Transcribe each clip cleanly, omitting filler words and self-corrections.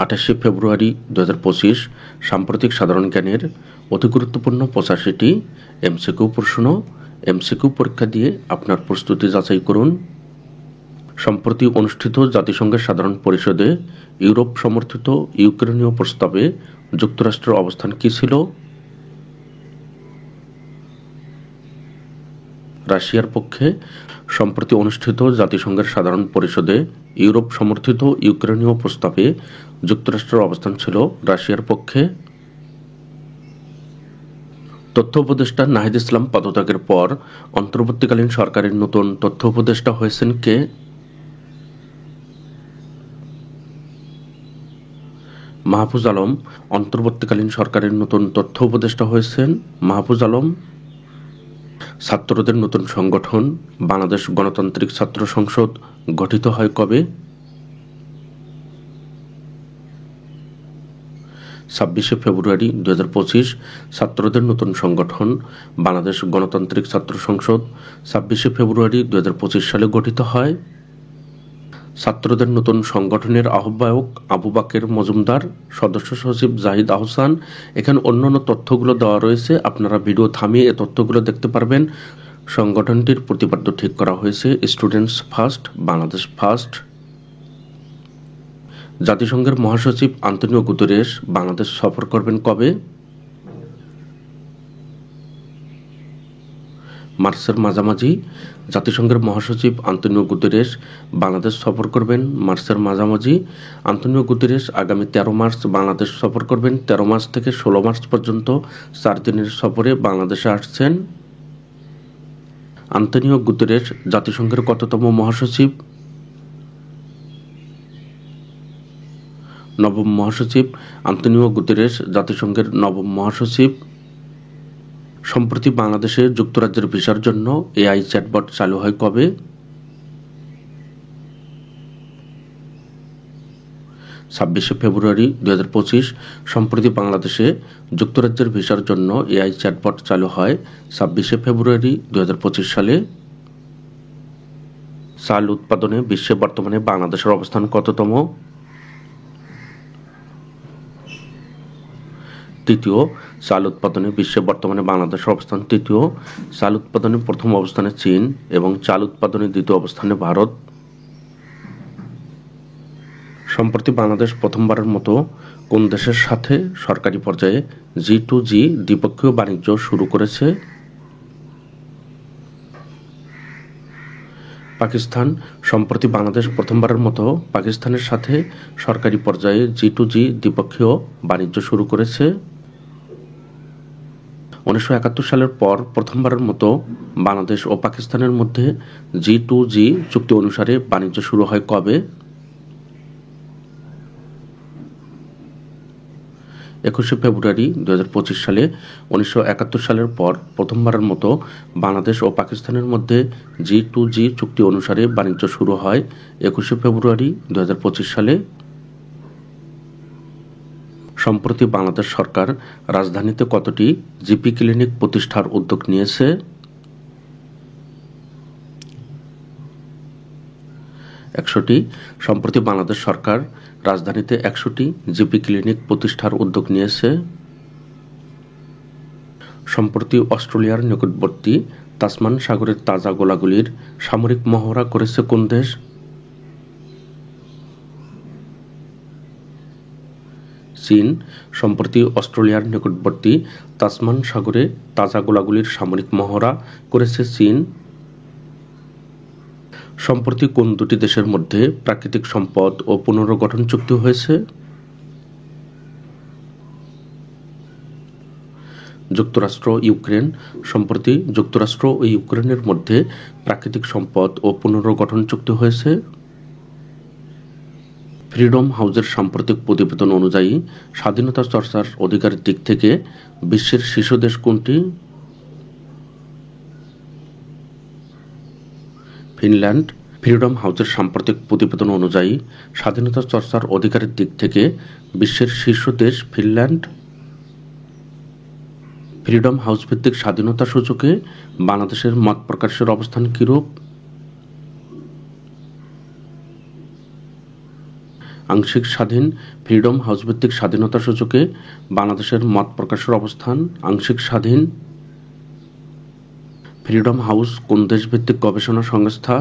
28 ফেব্রুয়ারি 2025 সাম্প্রতিক সাধারণ জ্ঞানের অতি গুরুত্বপূর্ণ 85টি এমসিকিউ প্রশ্ন। এমসিকিউ পরীক্ষা দিয়ে আপনার প্রস্তুতি যাচাই করুন। সম্প্রতি অনুষ্ঠিত জাতিসংঘের সাধারণ পরিষদে ইউরোপ সমর্থিত ইউক্রেনীয় প্রস্তাবে যুক্তরাষ্ট্রের অবস্থান কী ছিল? রাশিয়ার পক্ষে। সম্প্রতি অনুষ্ঠিত জাতিসংঘের সাধারণ পরিষদে ইউরোপ সমর্থিত ইউক্রেনীয় প্রস্তাবে যুক্তরাষ্ট্রের অবস্থান ছিল রাশিয়ার পক্ষে। তথ্য উপদেষ্টা নাহিদ ইসলাম পদত্যাগের পর অন্তর্বর্তীকালীন সরকারের নতুন তথ্য উপদেষ্টা হয়েছেন কে? মাহফুজ আলম। অন্তর্বর্তীকালীন সরকারের নতুন তথ্য উপদেষ্টা হয়েছেন মাহফুজ আলম। ছাত্রদের নতুন সংগঠন বাংলাদেশ গণতান্ত্রিক ছাত্র সংসদ গঠিত হয় কবে? 26 ফেব্রুয়ারি 2025 ছাত্রদের নতুন সংগঠন বাংলাদেশ গণতান্ত্রিক ছাত্র সংসদ 26 ফেব্রুয়ারি 2025 সালে গঠিত হয়। ছাত্রদের নতুন সংগঠনের আহ্বায়ক আবু বাকের মজুমদার, সদস্য সচিব জাহিদ আহসান। এখানে অন্যান্য তথ্যগুলো দেওয়া রয়েছে, আপনারা ভিডিও থামিয়ে এই তথ্যগুলো দেখতে পারবেন। সংগঠনটির প্রতিপাদ্য ঠিক করা হয়েছে স্টুডেন্টস ফার্স্ট, বাংলাদেশ ফার্স্ট। জাতিসংঘের মহাসচিব আন্তোনিও গুতেরেস বাংলাদেশ সফর করবেন কবে? মার্চের মাঝামাঝি। জাতিসংঘের মহাসচিব আন্তোনিও গুতেরেস বাংলাদেশ সফর করবেন মার্চের মাঝামাঝি। আন্তোনিও গুতেরেস আগামী 13 মার্চ বাংলাদেশ সফর করবেন। 13 মার্চ থেকে 16 মার্চ পর্যন্ত 4 দিনের সফরে বাংলাদেশে আসছেন। আন্তোনিও গুতেরেস জাতিসংঘের কততম মহাসচিব? 9ম মহাসচিব। আন্তোনিও গুতেরেস জাতিসংঘের 9ম মহাসচিব। সম্প্রতি বাংলাদেশে যুক্তরাজ্যের ভিসার জন্য এআই চ্যাটবট চালু হয় কবে? 26 ফেব্রুয়ারি 2025 সম্প্রতি বাংলাদেশে যুক্তরাজ্যের ভিসার জন্য এআই চ্যাটবট চালু হয় 26 ফেব্রুয়ারি 2025 সালে। চাল উৎপাদনে বিশ্বে বর্তমানে বাংলাদেশের অবস্থান কততম? তৃতীয়। চাল উৎপাদনে বিশ্বে বর্তমানে বাংলাদেশের অবস্থান তৃতীয়। চাল উৎপাদনে প্রথম অবস্থানে চীন এবং চাল উৎপাদনে দ্বিতীয় অবস্থানে ভারত। সম্প্রতি বাংলাদেশ প্রথমবারের মতো কোন দেশের সাথে সরকারি পর্যায়ে G2G দ্বিপক্ষীয় বাণিজ্য শুরু করেছে? পাকিস্তান। সম্প্রতি বাংলাদেশ প্রথমবারের মতো পাকিস্তানের সাথে সরকারি পর্যায়ে G2G দ্বিপক্ষীয় বাণিজ্য শুরু করেছে। 1971 সালের পর প্রথমবারের মতো বাংলাদেশ ও পাকিস্তানের মধ্যে G2G চুক্তি অনুসারে বাণিজ্য শুরু হয় কবে? 21 ফেব্রুয়ারি 2025 সালে। 1971 সালের পর প্রথমবারের মতো বাংলাদেশ ও পাকিস্তানের মধ্যে G2G চুক্তি অনুসারে বাণিজ্য শুরু হয় 21 ফেব্রুয়ারি 2025 সালে। সম্প্রতি বাংলাদেশ সরকার রাজধানীতে কতটি জিপি ক্লিনিক প্রতিষ্ঠার উদ্যোগ নিয়েছে? 100টি। সম্প্রতি বাংলাদেশ সরকার রাজধানীতে 100টি জিপি ক্লিনিক প্রতিষ্ঠার উদ্যোগ নিয়েছে। সম্প্রতি অস্ট্রেলিয়ার নিকটবর্তী তাসমান সাগরের তাজা গোলাগুলির সামরিক মহড়া করেছে কোন দেশ? চীন। সম্প্রতি অস্ট্রেলিয়ার নিকটবর্তী তাসমান সাগরে তাজা গোলাগুলির সামরিক মহড়া করেছে চীন। সম্প্রতি কোন দুটি দেশের মধ্যে প্রাকৃতিক সম্পদ ও পুনর্গঠন চুক্তি হয়েছে? যুক্তরাষ্ট্র ইউক্রেন। সম্প্রতি যুক্তরাষ্ট্র ও ইউক্রেনের মধ্যে প্রাকৃতিক সম্পদ ও পুনর্গঠন চুক্তি হয়েছে। ফ্রিডম হাউসের সাম্প্রতিক প্রতিবেদন অনুযায়ী স্বাধীনতা চর্চার অধিকারের দিক থেকে বিশ্বের শীর্ষ দেশ কোনটি? ফিনল্যান্ড। ফ্রিডম হাউসের সাম্প্রতিক প্রতিবেদন অনুযায়ী স্বাধীনতা চর্চার অধিকারের দিক থেকে বিশ্বের শীর্ষ দেশ ফিনল্যান্ড। ফ্রিডম হাউস ভিত্তিক স্বাধীনতা সূচকে বাংলাদেশের মত প্রকাশের অবস্থান কিরূপ? আংশিক স্বাধীন ফ্রিডম হাউস ভিত্তিক স্বাধীনতা সূচকে বাংলাদেশের মত প্রকাশের অবস্থান আংশিক স্বাধীন। ফ্রিডম হাউস কোন দেশ ভিত্তিক গবেষণা সংস্থা?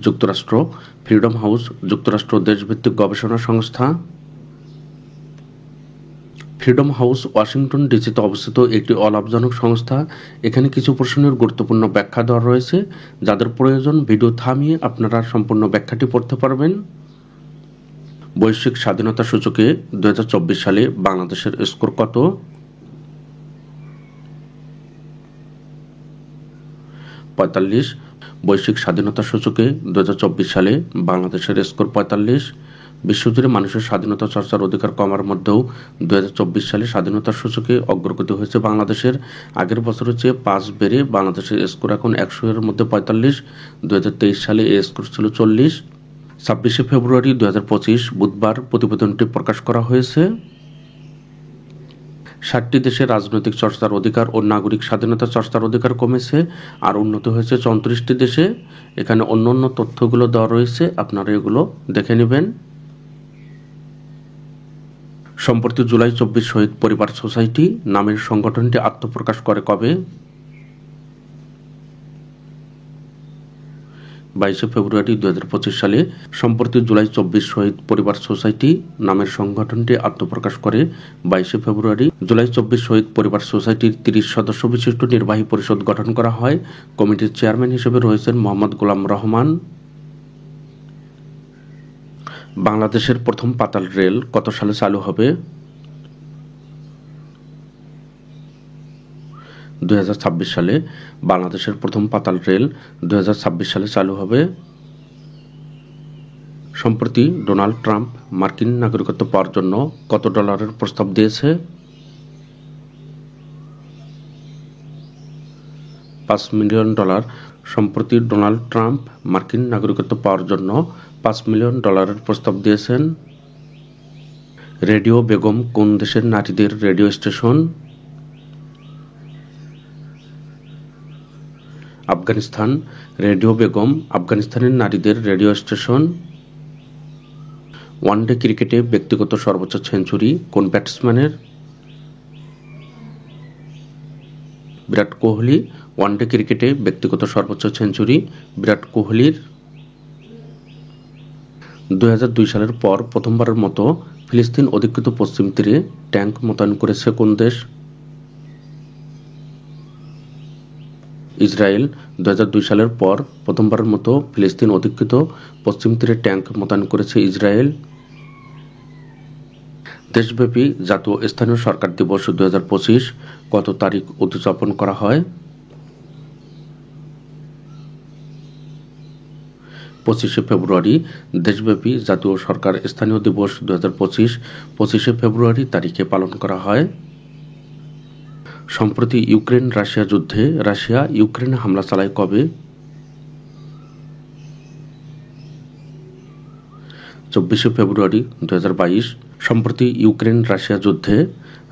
যুক্তরাষ্ট্র। ফ্রিডম হাউস যুক্তরাষ্ট্র দেশভিত্তিক গবেষণা সংস্থা। ফ্রিডম হাউস ওয়াশিংটন ডিসিতে অবস্থিত একটি অলাভজনক সংস্থা। এখানে কিছু প্রশ্নের গুরুত্বপূর্ণ ব্যাখ্যা দেওয়া রয়েছে, যাদের প্রয়োজন ভিডিও থামিয়ে আপনারা সম্পূর্ণ ব্যাখ্যাটি পড়তে পারবেন। বৈশ্বিক স্বাধীনতা সূচকে 2024 সালে বাংলাদেশের স্কোর কত? পঁয়তাল্লিশ। বৈশ্বিক স্বাধীনতা সূচকে 2024 সালে বাংলাদেশের স্কোর 45। বিশ্বজুড়ে মানুষের স্বাধীনতা চর্চার অধিকার কমার মধ্যেও 2024 সালে স্বাধীনতার সূচকে অগ্রগতি হয়েছে বাংলাদেশের। আগের বছরের চেয়ে 5 বেড়ে বাংলাদেশের স্কোর এখন 100 এর মধ্যে 45। 2023 সালে এই স্কোর ছিল 40। 26 ফেব্রুয়ারি 2025 বুধবার প্রতিবেদনটি প্রকাশ করা হয়েছে। 60টি দেশে রাজনৈতিক চর্চার অধিকার ও নাগরিক স্বাধীনতা চর্চার অধিকার কমেছে আর উন্নত হয়েছে 34টি দেশে। এখানে অন্যান্য তথ্যগুলো দেওয়া রয়েছে, আপনারা এগুলো দেখে নেবেন। সম্প্রতি জুলাই 24 শহীদ পরিবার সোসাইটি নামের সংগঠনটি আত্মপ্রকাশ করে কবে? 22 ফেব্রুয়ারি 2025 সালে সম্প্রতি জুলাই 24 শহীদ পরিবার সোসাইটি নামের সংগঠনটি আত্মপ্রকাশ করে। 22 ফেব্রুয়ারি জুলাই 24 শহীদ পরিবার সোসাইটির 30 সদস্য বিশিষ্ট নির্বাহী পরিষদ গঠন করা হয়। কমিটির চেয়ারম্যান হিসেবে রয়েছেন মোহাম্মদ গোলাম রহমান। বাংলাদেশের প্রথম পাতাল রেল কত সালে চালু হবে? 2026 সালে। বাংলাদেশের প্রথম পাতাল রেল 2026 সালে চালু হবে। সম্প্রতি ডোনাল্ড ট্রাম্প মার্কিন নাগরিকত্ব পাওয়ার জন্য কত ডলারের প্রস্তাব দিয়েছে? 5 মিলিয়ন ডলার। সম্প্রতি ডোনাল্ড ট্রাম্প মার্কিন নাগরিকত্ব পাওয়ার জন্য 5 মিলিয়ন ডলারের প্রস্তাব দিয়েছেন। রেডিও বেগম কোন দেশের নারীদের radio station? Afghanistan. Radio Begum আফগানিস্তানের নারীদের রেডিও স্টেশন। ওয়ানডে ক্রিকেটে ব্যক্তিগত সর্বোচ্চ সেঞ্চুরি কোন ব্যাটসম্যানের? বিরাট কোহলি। ওয়ানডে ক্রিকেটে ব্যক্তিগত সর্বোচ্চ সেঞ্চুরি বিরাট কোহলির। 2002 সালের পর প্রথমবারের মতো ফিলিস্তিন অধিকৃত পশ্চিম তীরে ট্যাঙ্ক মোতায়েন করেছে কোন দেশ? ইসরায়েল। 2002 সালের পর প্রথমবারের মতো ফিলিস্তিন অধিকৃত পশ্চিম তীরে ট্যাঙ্ক মোতায়েন করেছে ইসরায়েল। দেশব্যাপী জাতীয় স্থানীয় সরকার দিবস 2025 কত তারিখ উদযাপন করা হয়? 25 ফেব্রুয়ারি। দেশব্যাপী জাতীয় সরকার স্থানীয় দিবস 2025 25 ফেব্রুয়ারি তারিখে পালন করা হয়। সম্প্রতি ইউক্রেন রাশিয়া যুদ্ধে রাশিয়া ইউক্রেনে হামলা চালায় কবে? 24 ফেব্রুয়ারি 2022। সম্প্রতি ইউক্রেন রাশিয়া যুদ্ধে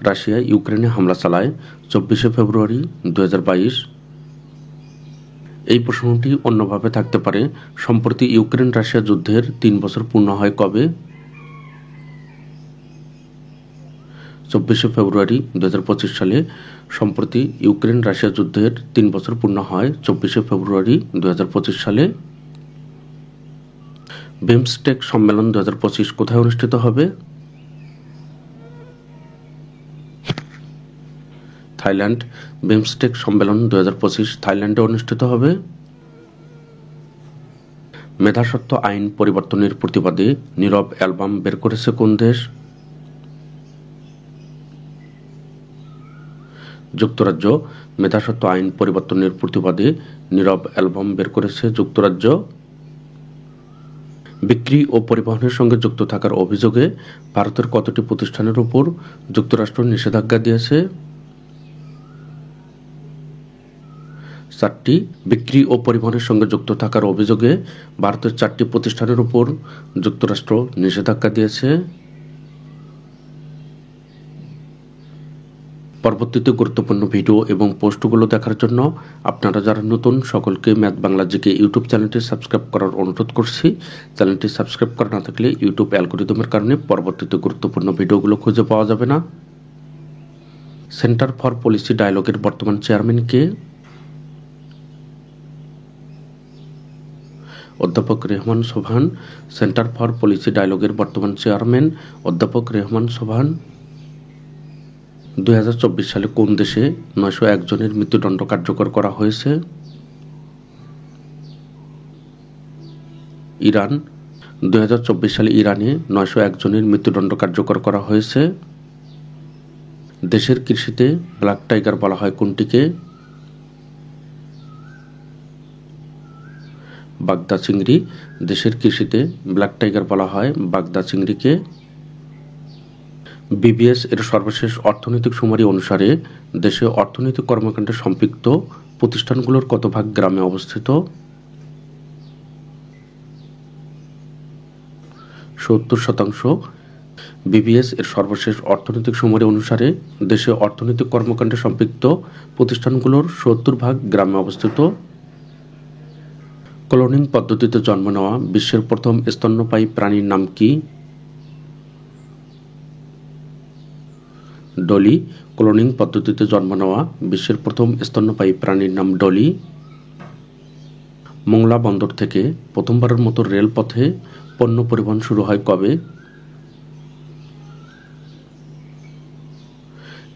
রাশিয়া ইউক্রেনে হামলা চালায় 24 ফেব্রুয়ারি 2022। এই প্রশ্নটি অন্যভাবে থাকতে পারে, সম্প্রতি ইউক্রেন রাশিয়া যুদ্ধের 3 বছর পূর্ণ হয় কবে? 24 ফেব্রুয়ারি 2025 সালে সম্প্রতি ইউক্রেন রাশিয়া যুদ্ধের 3 বছর পূর্ণ হয় 24 ফেব্রুয়ারি 2025 সালে। বিমস্টেক সম্মেলন 2025 কোথায় অনুষ্ঠিত হবে? থাইল্যান্ড। বিমস্টেক সম্মেলন 2025 থাইল্যান্ডে অনুষ্ঠিত হবে। মেধাস্বত্ব আইন পরিবর্তনের প্রতিবাদে নীরব অ্যালবাম বের করেছে কোন দেশ? যুক্তরাজ্য। মেধাস্বত্ব আইন পরিবর্তনের প্রতিবাদে নীরব অ্যালবাম বের করেছে যুক্তরাজ্য। বিক্রি ও পরিবহনের সঙ্গে যুক্ত থাকার অভিযোগে ভারতের কতটি প্রতিষ্ঠানের উপর যুক্তরাষ্ট্র নিষেধাজ্ঞা দিয়েছে? 4টি। বিক্রি ও পরিবহনের সঙ্গে যুক্ত থাকার অভিযোগে ভারতের 4টি প্রতিষ্ঠানের উপর যুক্তরাষ্ট্র নিষেধাজ্ঞা দিয়েছে। পরবর্তীতে গুরুত্বপূর্ণ ভিডিও এবং পোস্টগুলো দেখার জন্য আপনারা যারা নতুন সকলকে ম্যাথ বাংলা জিকে ইউটিউব চ্যানেলটি সাবস্ক্রাইব করার অনুরোধ করছি। চ্যানেলটি সাবস্ক্রাইব করা না থাকলে ইউটিউব অ্যালগরিদমের কারণে পরবর্তীতে গুরুত্বপূর্ণ ভিডিওগুলো খুঁজে পাওয়া যাবে না। সেন্টার ফর পলিসি ডায়ালগের বর্তমান চেয়ারম্যান কে? অধ্যাপক Rehman Sobhan. Centre for Policy ডায়ালগের বর্তমান চেয়ারম্যান অধ্যাপক রেহমান সোবহান। 2024 সালে কোন দেশে 901 জনের মৃত্যুদণ্ড কার্যকর করা হয়েছে? ইরান। 2024 সালে ইরানে 901 জনের মৃত্যুদণ্ড কার্যকর করা হয়েছে। দেশের কৃষিতে ব্ল্যাক টাইগার বলা হয় কোনটিকে? বাগদা চিংড়ি। দেশের কৃষিতে ব্ল্যাক টাইগার বলা হয় বাগদা চিংড়িকে। বিবিএস এর সর্বশেষ অর্থনৈতিক সুমারি অনুসারে দেশে অর্থনৈতিক কর্মকাণ্ডে সম্পৃক্ত প্রতিষ্ঠানগুলোর কত ভাগ গ্রামে অবস্থিত? 70%। বিবিএস এর সর্বশেষ অর্থনৈতিক সুমারি অনুসারে দেশে অর্থনৈতিক কর্মকাণ্ডে সম্পৃক্ত প্রতিষ্ঠানগুলোর 70 ভাগ গ্রামে অবস্থিত। ক্লোনিং পদ্ধতিতে জন্ম নেওয়া বিশ্বের প্রথম স্তন্যপায়ী প্রাণীর নাম কি? ডলি। ক্লোনিং পদ্ধতিতে জন্ম নেওয়া বিশ্বের প্রথম স্তন্যপায়ী প্রাণীর নাম ডলি। মোংলা বন্দর থেকে প্রথমবারের মতো রেলপথে পণ্য পরিবহন শুরু হয় কবে?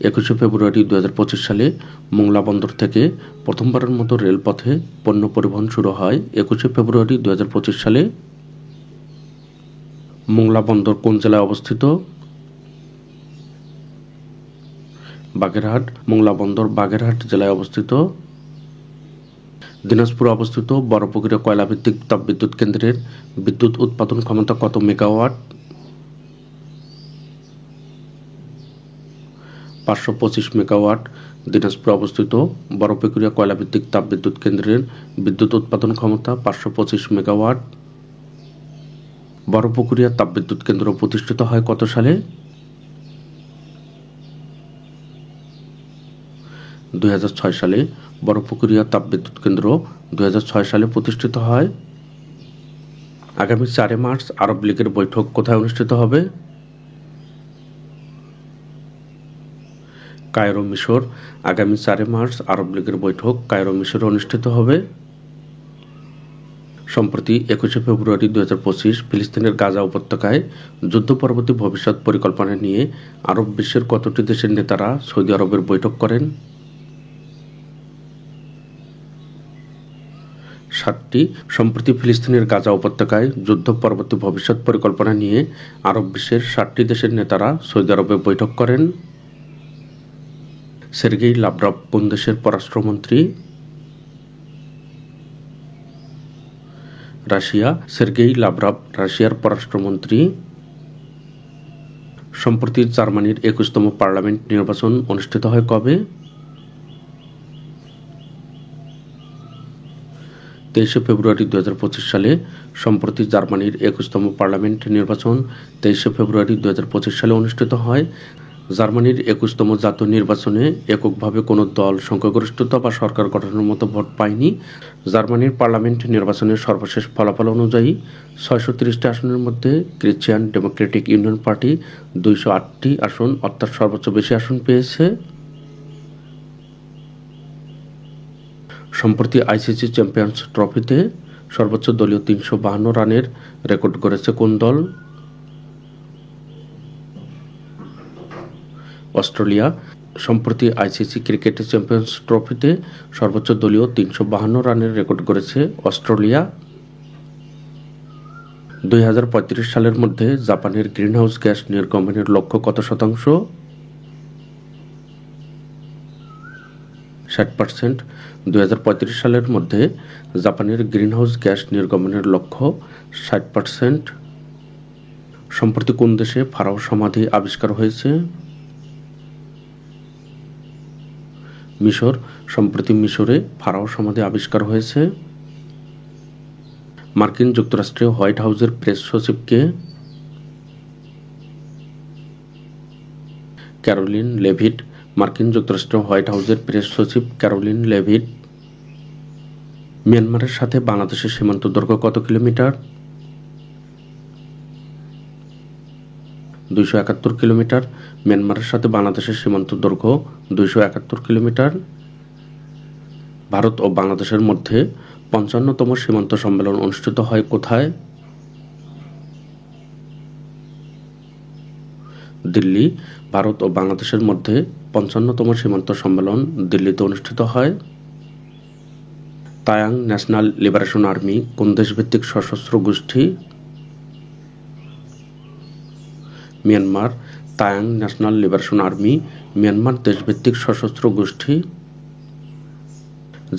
21 ফেব্রুয়ারি 2025 সালে মোংলা বন্দর থেকে প্রথমবারের মতো রেলপথে পণ্য পরিবহন শুরু হয় 21 ফেব্রুয়ারি 2025 সালে। মোংলা বন্দর কোন জেলায় অবস্থিত? বাগেরহাট। মোংলা বন্দর বাগেরহাট জেলায় অবস্থিত। দিনাজপুরে অবস্থিত বড়পুকুরিয়া কয়লা ভিত্তিক তাপবিদ্যুৎ কেন্দ্রের বিদ্যুৎ উৎপাদন ক্ষমতা কত মেগাওয়াট? 525 মেগাওয়াট। দিনাজপুরে অবস্থিত বড়পুকুরিয়া কয়লা ভিত্তিক তাপবিদ্যুৎ কেন্দ্রের বিদ্যুৎ উৎপাদন ক্ষমতা 525 মেগাওয়াট। বড়পুকুরিয়া তাপবিদ্যুৎ কেন্দ্র প্রতিষ্ঠিত হয় কত সালে? 2006 সালে। বড়পুকুরিয়া তাপবিদ্যুৎ কেন্দ্র 2006 সালে প্রতিষ্ঠিত হয়। আগামী 4 মার্চ আরব লীগের বৈঠক কোথায় অনুষ্ঠিত হবে? কায়রো, মিশর। আগামী 4 মার্চ আরব লীগের বৈঠক কায়রো, মিশরে অনুষ্ঠিত হবে। সম্প্রতি 21 ফেব্রুয়ারি 2025 ফিলিস্তিনের গাজা উপত্যকায় যুদ্ধ পরবর্তী ভবিষ্যৎ পরিকল্পনা নিয়ে আরব বিশ্বের কতটি দেশের নেতারা সৌদি আরবের বৈঠক করেন? 7টি। সম্প্রতি ফিলিস্তিনের গাজা উপত্যকায় যুদ্ধ পরবর্তী ভবিষ্যৎ পরিকল্পনা নিয়ে আরব বিশ্বের 7টি দেশের নেতারা সৌদি আরবে বৈঠক করেন। সের্গেই লাভরভ কোন দেশের পররাষ্ট্রমন্ত্রী? রাশিয়া। সের্গেই লাভরভ রাশিয়ার পররাষ্ট্রমন্ত্রী। সম্প্রতি জার্মানির 21তম পার্লামেন্ট নির্বাচন অনুষ্ঠিত হয় কবে? 23 ফেব্রুয়ারি 2025 সালে। সম্প্রতি জার্মানির 21তম পার্লামেন্ট নির্বাচন 23 ফেব্রুয়ারি 2025 সালে অনুষ্ঠিত হয়। জার্মানির 21তম জাতীয় নির্বাচনে এককভাবে কোনো দল সংখ্যাগরিষ্ঠতা বা সরকার গঠনের মতো ভোট পায়নি। জার্মানির পার্লামেন্ট নির্বাচনের সর্বশেষ ফলাফল অনুযায়ী 630টি আসনের মধ্যে ক্রিশ্চিয়ান ডেমোক্রেটিক ইউনিয়ন পার্টি 208টি আসন অর্থাৎ সর্বোচ্চ বেশি আসন পেয়েছে। সম্প্রতি আইসিসি চ্যাম্পিয়ন্স ট্রফিতে সর্বোচ্চ দলীয় 352 রানের রেকর্ড গড়েছে কোন দল? অস্ট্রেলিয়া। সম্প্রতি আইসিসি ক্রিকেট চ্যাম্পিয়ন্স ট্রফিতে সর্বোচ্চ দলীয় 352 রানের রেকর্ড গড়েছে অস্ট্রেলিয়া। 2035 সালের মধ্যে জাপানের গ্রিনহাউস গ্যাস নির্গমনের লক্ষ্য কত শতাংশ? 60%। 2035 সালের মধ্যে জাপানের গ্রিনহাউস গ্যাস নির্গমনের লক্ষ্য 60%। সম্প্রতি কোন দেশে ফারাও সমাধি আবিষ্কার হয়েছে? মিশর। সম্প্রতি মিশরে ফারাও সমাধি আবিষ্কার হয়েছে। মার্কিন যুক্তরাষ্ট্রে হোয়াইট হাউসের প্রেস সচিব কে? Karoline Leavitt. মার্কিন যুক্তরাষ্ট্রের হোয়াইট হাউসের প্রেস সচিব ক্যারোলিন লেভিট। মিয়ানমারের সাথে বাংলাদেশের সীমান্ত দৈর্ঘ্য কত কিলোমিটার? 271 কিলোমিটার। মিয়ানমারের সাথে বাংলাদেশের সীমান্ত দৈর্ঘ্য 271 কিলোমিটার। ভারত ও বাংলাদেশের মধ্যে 55তম সীমান্ত সম্মেলন অনুষ্ঠিত হয় কোথায়? দিল্লি। ভারত ও বাংলাদেশের মধ্যে 55তম সীমান্ত সম্মেলন দিল্লিতে অনুষ্ঠিত হয়। তায়াং ন্যাশনাল লিবারেশন আর্মি কোন দেশভিত্তিক সশস্ত্র গোষ্ঠী? Myanmar. Ta'ang National Liberation Army Myanmar দেশভিত্তিক সশস্ত্র গোষ্ঠী।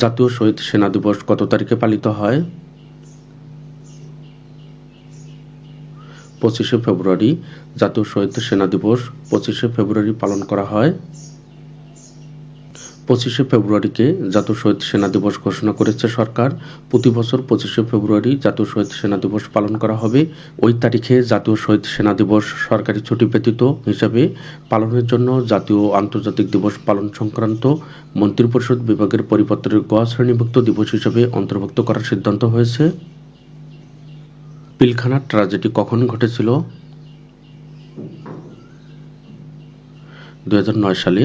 জাতীয় শহীদ সেনা দিবস কত তারিখে পালিত হয়? 25শে ফেব্রুয়ারি। জাতীয় শহীদ সেনা দিবস 25শে ফেব্রুয়ারি পালন করা হয়। 25শে ফেব্রুয়ারিকে জাতীয় শহীদ সেনা দিবস ঘোষণা করেছে সরকার। প্রতি বছর 25শে ফেব্রুয়ারি জাতীয় শহীদ সেনা দিবস পালন করা হবে। ওই তারিখে জাতীয় শহীদ সেনা দিবস সরকারি ছুটি ব্যতীত হিসাবে পালনের জন্য জাতীয় ও আন্তর্জাতিক দিবস পালন সংক্রান্ত মন্ত্রিপরিষদ বিভাগের পরিপত্রের গ শ্রেণীভুক্ত দিবস হিসেবে অন্তর্ভুক্ত করার সিদ্ধান্ত হয়েছে। পিলখানা ট্র্যাজেডি কখন ঘটেছিল? 2009 সালে।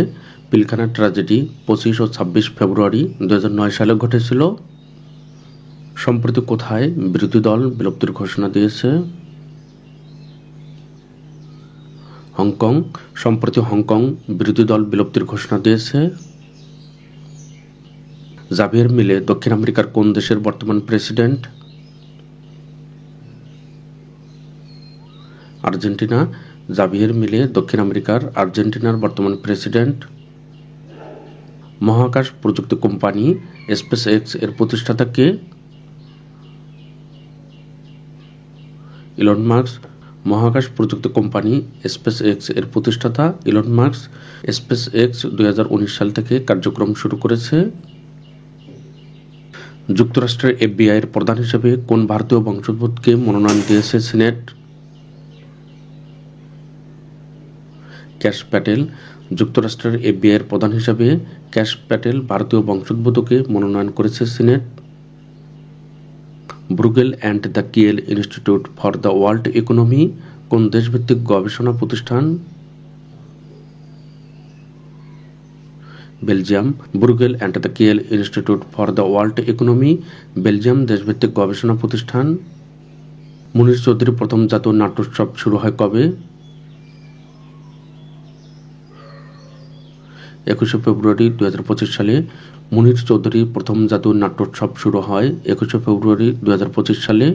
পিলখানা ট্র্যাজেডি 25 ও 26 ফেব্রুয়ারি 2009 সালে ঘটেছিল। সম্প্রতি কোথায় বিরোধী দল বিলুপ্তির ঘোষণা দিয়েছে? হংকং। সম্প্রতি হংকং বিরোধী দল বিলুপ্তির ঘোষণা দিয়েছে। জাভিয়ের মিলে দক্ষিণ আমেরিকার কোন দেশের বর্তমান প্রেসিডেন্ট? আর্জেন্টিনা। জাভিয়ের মিলে দক্ষিণ আমেরিকার আর্জেন্টিনার বর্তমান প্রেসিডেন্ট। মহাকাশ প্রযুক্তি কোম্পানি স্পেস এক্স এর প্রতিষ্ঠাতা কে? Elon Musk. মহাকাশ প্রযুক্তি কোম্পানি স্পেস এক্স এর প্রতিষ্ঠাতা ইলন মাস্ক। স্পেস এক্স 2019 সাল থেকে কার্যক্রম শুরু করেছে। যুক্তরাষ্ট্রের FBI এর প্রধান হিসেবে কোন ভারতীয় বংশোদ্ভূতকে মনোনয়ন দিয়েছে সিনেট? ক্যাশ প্যাটেল। যুক্তরাষ্ট্রের FBI এর প্রধান হিসেবে ক্যাশ প্যাটেল ভারতীয় বংশোদ্ভূতকে মনোনয়ন করেছে Senate. Bruegel and the Kiel Institute for the World Economy কোন দেশভিত্তিক গবেষণা প্রতিষ্ঠান? Belgium. Bruegel and the Kiel Institute for the World Economy Belgium দেশভিত্তিক গবেষণা প্রতিষ্ঠান। মুনীর চৌধুরী প্রথম জাতীয় নাট্যোৎসব শুরু হয় কবে? 21শে ফেব্রুয়ারি 2025 সালে। মুনীর চৌধুরী প্রথম জাতীয় নাট্যোৎসব শুরু হয় 21শে ফেব্রুয়ারি 2025 সালে।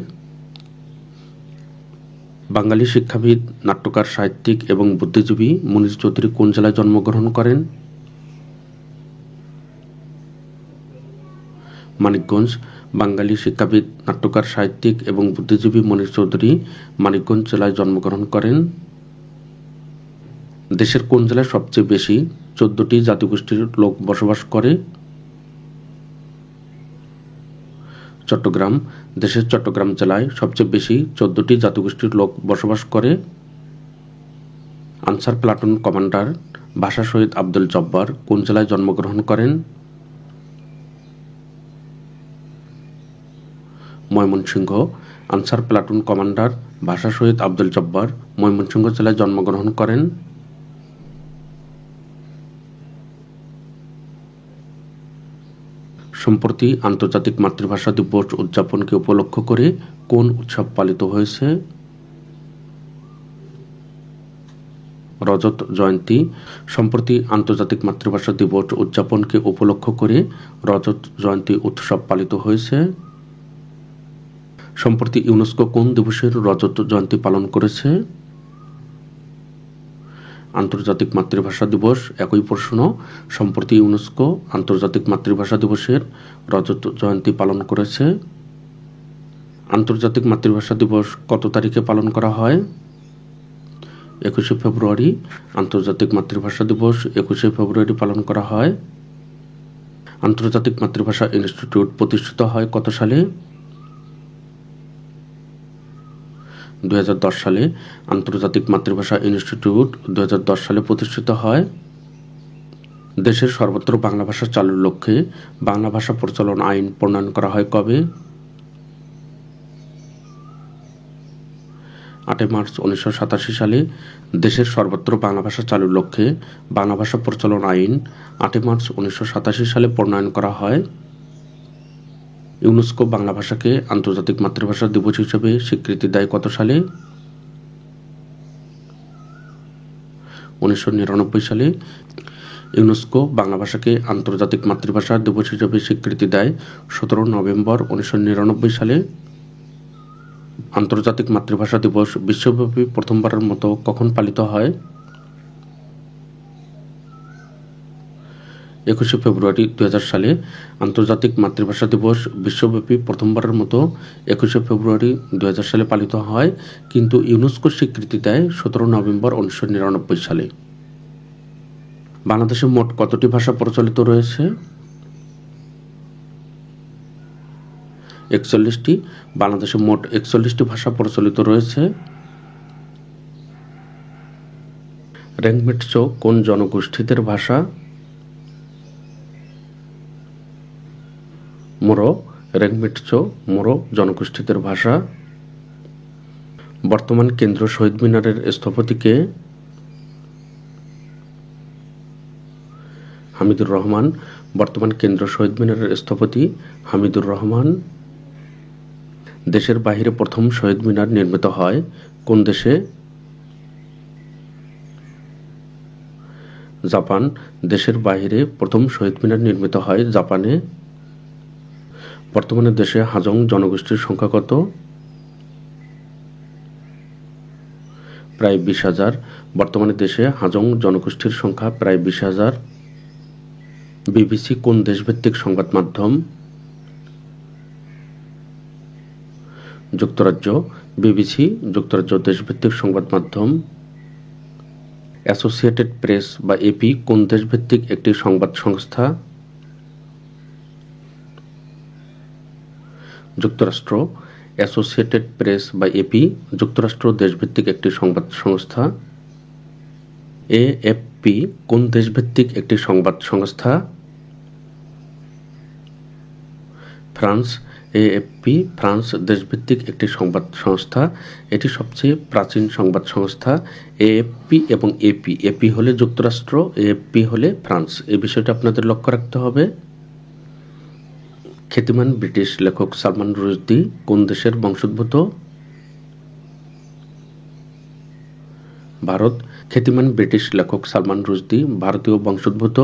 বাঙালি শিক্ষাবিদ, নাট্যকার, সাহিত্যিক এবং বুদ্ধিজীবী মুনীর চৌধুরী কোন জেলায় জন্মগ্রহণ করেন? মানিকগঞ্জ। বাঙালি শিক্ষাবিদ, নাট্যকার, সাহিত্যিক এবং বুদ্ধিজীবী মুনীর চৌধুরী মানিকগঞ্জ জেলায় জন্মগ্রহণ করেন। দেশের কোন জেলায় সবচেয়ে বেশি 14টি জাতিগোষ্ঠীর লোক বসবাস করে? চট্টগ্রাম। দেশের চট্টগ্রাম জেলায় সবচেয়ে বেশি 14টি জাতিগোষ্ঠীর লোক বসবাস করে। আনসার প্লাটুন কমান্ডার ভাষা শহীদ আব্দুল জব্বার কোন জেলায় জন্মগ্রহণ করেন? ময়মনসিংহ। আনসার প্লাটুন কমান্ডার ভাষা শহীদ আব্দুল জব্বার ময়মনসিংহ জেলায় জন্মগ্রহণ করেন। সম্প্রতি আন্তর্জাতিক মাতৃভাষা দিবস উদযাপনকে উপলক্ষ করে কোন উৎসব পালিত হয়েছে? রজত জয়ন্তী। সম্প্রতি আন্তর্জাতিক মাতৃভাষা দিবস উদযাপনকে উপলক্ষ করে রজত জয়ন্তী উৎসব পালিত হয়েছে। সম্প্রতি ইউনেস্কো কোন দিবসের রজত জয়ন্তী পালন করেছে? আন্তর্জাতিক মাতৃভাষা দিবস। একই প্রশ্ন। সম্প্রতি ইউনেস্কো আন্তর্জাতিক মাতৃভাষা দিবসের রজত জয়ন্তী পালন করেছে। আন্তর্জাতিক মাতৃভাষা দিবস কত তারিখে পালন করা হয়? 21শে ফেব্রুয়ারি। আন্তর্জাতিক মাতৃভাষা দিবস 21শে ফেব্রুয়ারি পালন করা হয়। আন্তর্জাতিক মাতৃভাষা ইনস্টিটিউট প্রতিষ্ঠিত হয় কত সালে? 2010 সালে। আন্তর্জাতিক মাতৃভাষা ইনস্টিটিউট 2010 সালে প্রতিষ্ঠিত হয়। দেশের সর্বত্র বাংলা ভাষা চালুর লক্ষ্যে বাংলা ভাষা প্রচলন আইন প্রণয়ন করা হয় কবে? 8 মার্চ 1987 সালে দেশের সর্বত্র বাংলা ভাষা চালুর লক্ষ্যে বাংলা ভাষা প্রচলন আইন 8 মার্চ 1987 সালে প্রণয়ন করা হয়। ইউনেস্কো বাংলা ভাষাকে আন্তর্জাতিক মাতৃভাষা দিবস হিসেবে স্বীকৃতি দেয় কত সালে? 1999 সালে ইউনেস্কো বাংলা ভাষাকে আন্তর্জাতিক মাতৃভাষা দিবস হিসেবে স্বীকৃতি দেয় 17 নভেম্বর 1999 সালে। আন্তর্জাতিক মাতৃভাষা দিবস বিশ্বব্যাপী প্রথমবারের মতো কখন পালিত হয়? 21 ফেব্রুয়ারি 2000 সালে আন্তর্জাতিক মাতৃভাষা দিবস বিশ্বব্যাপী প্রথমবারের মতো 21 ফেব্রুয়ারি 2000 সালে পালিত হয়, কিন্তু ইউনেস্কো স্বীকৃতি দেয় 17 নভেম্বর 1999 সালে। বাংলাদেশে মোট কতটি ভাষা প্রচলিত রয়েছে? 41টি। বাংলাদেশে মোট 41টি ভাষা প্রচলিত রয়েছে। রেংমেটচো কোন জনগোষ্ঠীদের ভাষা? মোরো। রেংমেটচো মোরো জনগোষ্ঠীদের ভাষা। বর্তমান কেন্দ্রীয় শহীদ মিনারের স্থপতি কে? হামিদুর রহমান। বর্তমান কেন্দ্রীয় শহীদ মিনারের স্থপতি হামিদুর রহমান। দেশের বাইরে প্রথম শহীদ মিনার নির্মিত হয় কোন দেশে? জাপান। দেশের বাইরে প্রথম শহীদ মিনার নির্মিত হয় জাপানে। বর্তমানে দেশে হাজং জনগোষ্ঠীর সংখ্যা কত? প্রায় 20,000। বর্তমানে দেশে হাজং জনগোষ্ঠীর সংখ্যা প্রায় 20,000। বিবিসি কোন দেশভিত্তিক সংবাদ মাধ্যম? যুক্তরাজ্য। বিবিসি যুক্তরাজ্য দেশভিত্তিক সংবাদ মাধ্যম। অ্যাসোসিয়েটেড প্রেস বা এপি কোন দেশভিত্তিক একটি সংবাদ সংস্থা? যুক্তরাষ্ট্র। অ্যাসোসিয়েটেড প্রেস বা এপি যুক্তরাষ্ট্র দেশভিত্তিক একটি সংবাদ সংস্থা। এএফপি কোন দেশভিত্তিক একটি সংবাদ সংস্থা? ফ্রান্স। এএফপি ফ্রান্স দেশভিত্তিক একটি সংবাদ সংস্থা। এটি সবচেয়ে প্রাচীন সংবাদ সংস্থা। এএফপি এবং এপি, এপি হলে যুক্তরাষ্ট্র, এএফপি হলে ফ্রান্স। এই বিষয়টা আপনাদের লক্ষ্য রাখতে হবে। খ্যাতিমান ব্রিটিশ লেখক সালমান রুশদি কোন দেশের বংশোদ্ভূত? ভারত। খ্যাতিমান ব্রিটিশ লেখক সালমান রুশদি ভারতীয় বংশোদ্ভূত।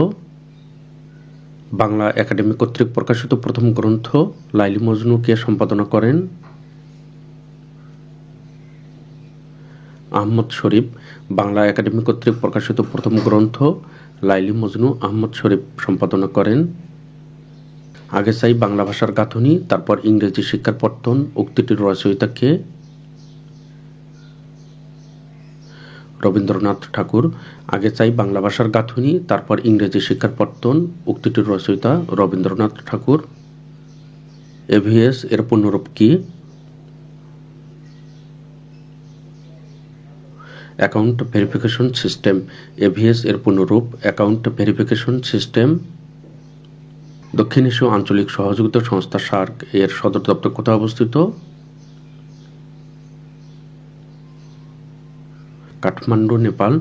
বাংলা একাডেমি কর্তৃক প্রকাশিত প্রথম গ্রন্থ লাইলি মজনু কে সম্পাদনা করেন? আহমদ শরীফ। বাংলা একাডেমি কর্তৃক প্রকাশিত প্রথম গ্রন্থ লাইলি মজনু আহমদ শরীফ সম্পাদনা করেন। আগে চাই বাংলা ভাষার গাঁথনি, তারপর ইংরেজি শিক্ষার পত্তন উক্তিটির রচয়িতা কে? রবীন্দ্রনাথ ঠাকুর। আগে চাই বাংলা ভাষার গাঁথনি, তারপর ইংরেজি শিক্ষার পত্তন উক্তিটির রচয়িতা রবীন্দ্রনাথ ঠাকুর। এভিএস এর পূর্ণরূপ কি? Account verification system. এভিএস এর পূর্ণরূপ অ্যাকাউন্ট ভেরিফিকেশন সিস্টেম। দক্ষিণ এশীয় আঞ্চলিক সহযোগিতা সংস্থা সার্ক এর সদর দপ্তর কোথায় অবস্থিত? কাঠমান্ডু, নেপাল।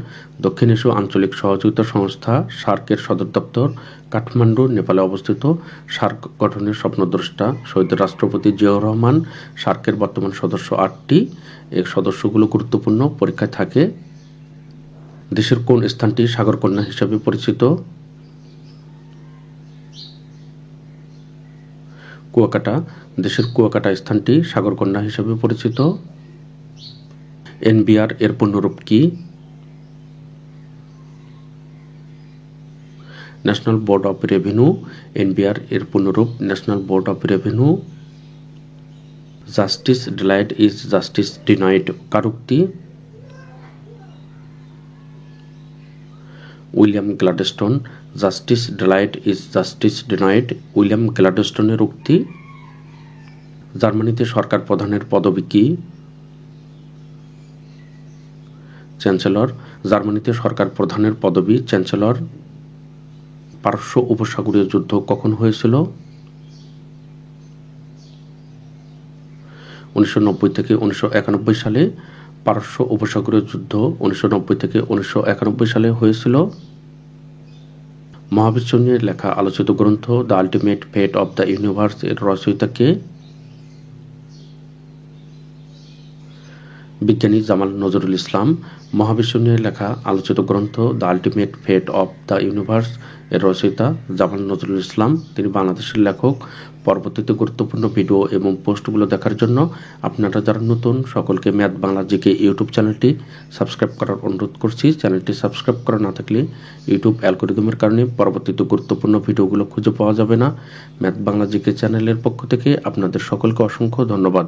দক্ষিণ এশীয় আঞ্চলিক সহযোগিতা সংস্থা সার্কের সদর দপ্তর কাঠমান্ডু, নেপালে অবস্থিত। সার্ক গঠনের স্বপ্নদ্রষ্টা শহীদ রাষ্ট্রপতি জিয়াউর রহমান। সার্কের বর্তমান সদস্য 8টি। এর সদস্যগুলো গুরুত্বপূর্ণ, পরীক্ষায় থাকে। দেশের কোন স্থানটি সাগরকন্যা হিসেবে পরিচিত? কুয়াকাটা। দেশের কুয়াকাটা স্থানটি সাগরকন্যা হিসেবে পরিচিত। এনবিআর এর পূর্ণরূপ কি? National Board of Revenue. NBR এর পূর্ণরূপ National Board of Revenue. Justice delayed is justice denied কার উক্তি? William Gladstone. Justice delayed is justice denied William গ্ল্যাডস্টোনের উক্তি। জার্মানিতে সরকার প্রধানের পদবি কি? চ্যান্সেলর। জার্মানিতে সরকার প্রধানের পদবি চ্যান্সেলর। পারস্য উপসাগরীয় যুদ্ধ কখন হয়েছিল? 1990 থেকে 1991 সালে। পারস্য উপসাগরীয় যুদ্ধ 1990 থেকে 1991 সালে হয়েছিল। মহাবিশ্ব নিয়ে লেখা আলোচিত গ্রন্থ the ultimate fate of the universe এর রচয়িতা কে? বিজ্ঞানী জামাল নজরুল ইসলাম। মহাবিশ্ব নিয়ে লেখা আলোচিত গ্রন্থ the ultimate fate of the universe এর রচয়িতা জামাল নজরুল ইসলাম, তিনি বাংলাদেশের লেখক। পরবর্তীতে গুরুত্বপূর্ণ ভিডিও এবং পোস্টগুলো দেখার জন্য আপনারা যারা নতুন, সকলকে ম্যাথ বাংলা জিকে ইউটিউব চ্যানেলটি সাবস্ক্রাইব করার অনুরোধ করছি। চ্যানেলটি সাবস্ক্রাইব করা না থাকলে ইউটিউব অ্যালগরিদমের কারণে পরবর্তীতে গুরুত্বপূর্ণ ভিডিওগুলো খুঁজে পাওয়া যাবে না। ম্যাথ বাংলা জিকে চ্যানেলের পক্ষ থেকে আপনাদের সকলকে অসংখ্য ধন্যবাদ।